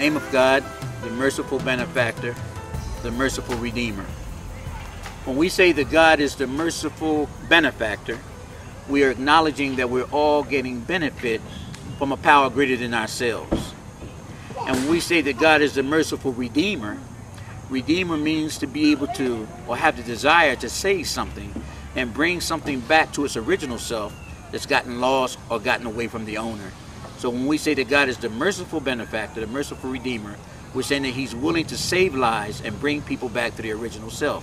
name of God, the merciful benefactor, the merciful redeemer. When we say that God is the merciful benefactor, we are acknowledging that we're all getting benefit from a power greater than ourselves. And when we say that God is the merciful redeemer, redeemer means to be able to, or have the desire to save something and bring something back to its original self that's gotten lost or gotten away from the owner. So when we say that God is the merciful benefactor, the merciful redeemer, we're saying that he's willing to save lives and bring people back to their original self.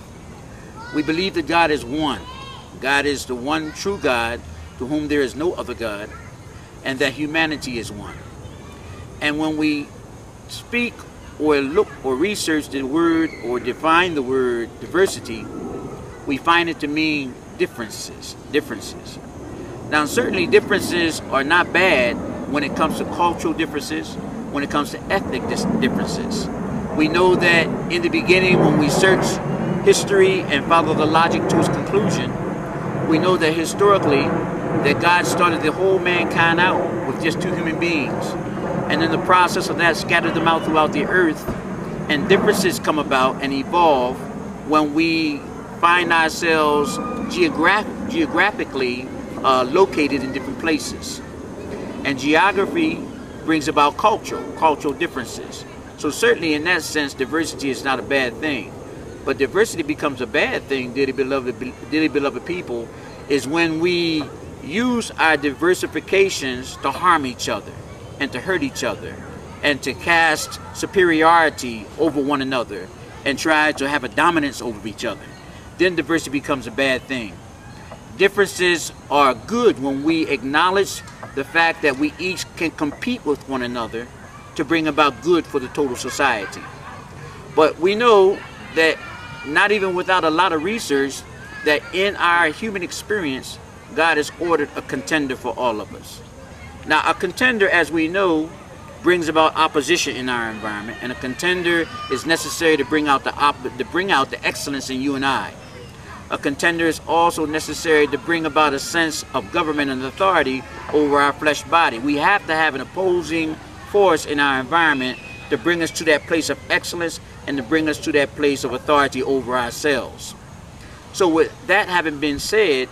We believe that God is one. God is the one true God to whom there is no other God, and that humanity is one. And when we speak or look or research the word or define the word diversity, we find it to mean differences. Now certainly differences are not bad when it comes to cultural differences, when it comes to ethnic differences. We know that in the beginning, when we search history and follow the logic to its conclusion, we know that historically that God started the whole mankind out with just two human beings, and in the process of that scattered them out throughout the earth, and differences come about and evolve when we find ourselves geographically located in different places. And geography brings about cultural differences. So certainly in that sense, diversity is not a bad thing. But diversity becomes a bad thing, dearly beloved people, is when we use our diversifications to harm each other and to hurt each other and to cast superiority over one another and try to have a dominance over each other. Then diversity becomes a bad thing. Differences are good when we acknowledge the fact that we each can compete with one another to bring about good for the total society. But we know that not even without a lot of research, that in our human experience, God has ordered a contender for all of us. Now, a contender, as we know, brings about opposition in our environment, and a contender is necessary to bring out the excellence in you and I. A contender is also necessary to bring about a sense of government and authority over our flesh body. We have to have an opposing force in our environment to bring us to that place of excellence and to bring us to that place of authority over ourselves. So with that having been said,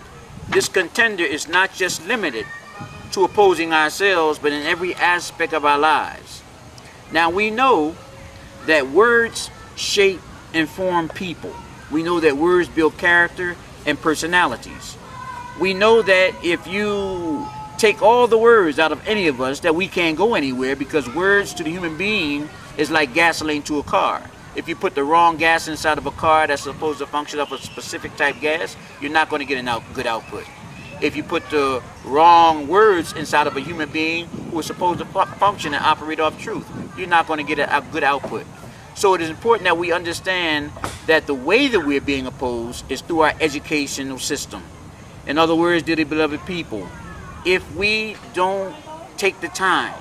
this contender is not just limited to opposing ourselves, but in every aspect of our lives. Now we know that words shape and form people. We know that words build character and personalities. We know that if you take all the words out of any of us, that we can't go anywhere, because words to the human being is like gasoline to a car. If you put the wrong gas inside of a car that's supposed to function off a specific type gas, you're not going to get a good output. If you put the wrong words inside of a human being who is supposed to function and operate off truth, you're not going to get a good output. So it is important that we understand that the way that we're being opposed is through our educational system. In other words, dearly beloved people, if we don't take the time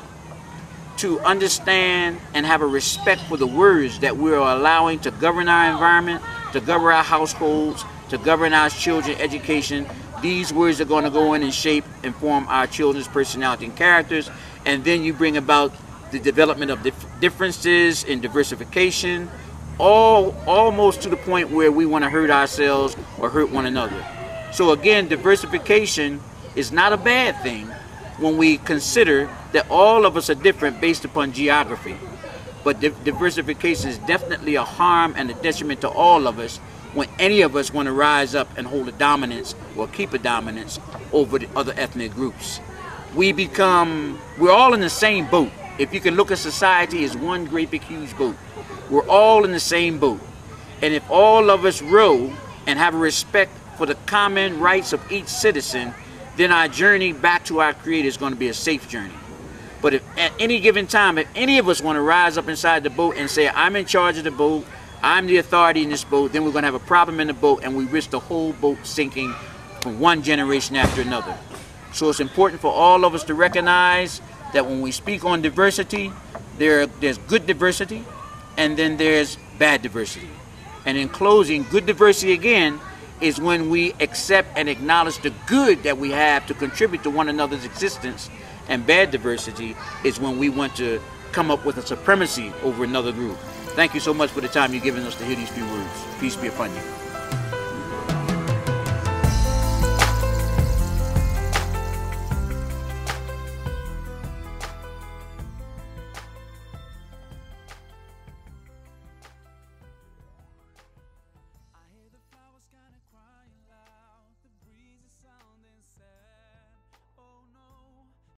to understand and have a respect for the words that we're allowing to govern our environment, to govern our households, to govern our children's education, these words are going to go in and shape and form our children's personality and characters. And then you bring about the development of differences in diversification, almost to the point where we want to hurt ourselves or hurt one another. So again, diversification is not a bad thing when we consider that all of us are different based upon geography. But diversification is definitely a harm and a detriment to all of us when any of us want to rise up and hold a dominance or keep a dominance over the other ethnic groups. We're all in the same boat. If you can look at society as one great big huge boat, we're all in the same boat. And if all of us row and have a respect for the common rights of each citizen, then our journey back to our Creator is going to be a safe journey. But if at any given time, if any of us want to rise up inside the boat and say, I'm in charge of the boat, I'm the authority in this boat, then we're going to have a problem in the boat, and we risk the whole boat sinking from one generation after another. So it's important for all of us to recognize that when we speak on diversity, there's good diversity, and then there's bad diversity. And in closing, good diversity again is when we accept and acknowledge the good that we have to contribute to one another's existence, and bad diversity is when we want to come up with a supremacy over another group. Thank you so much for the time you've given us to hear these few words. Peace be upon you.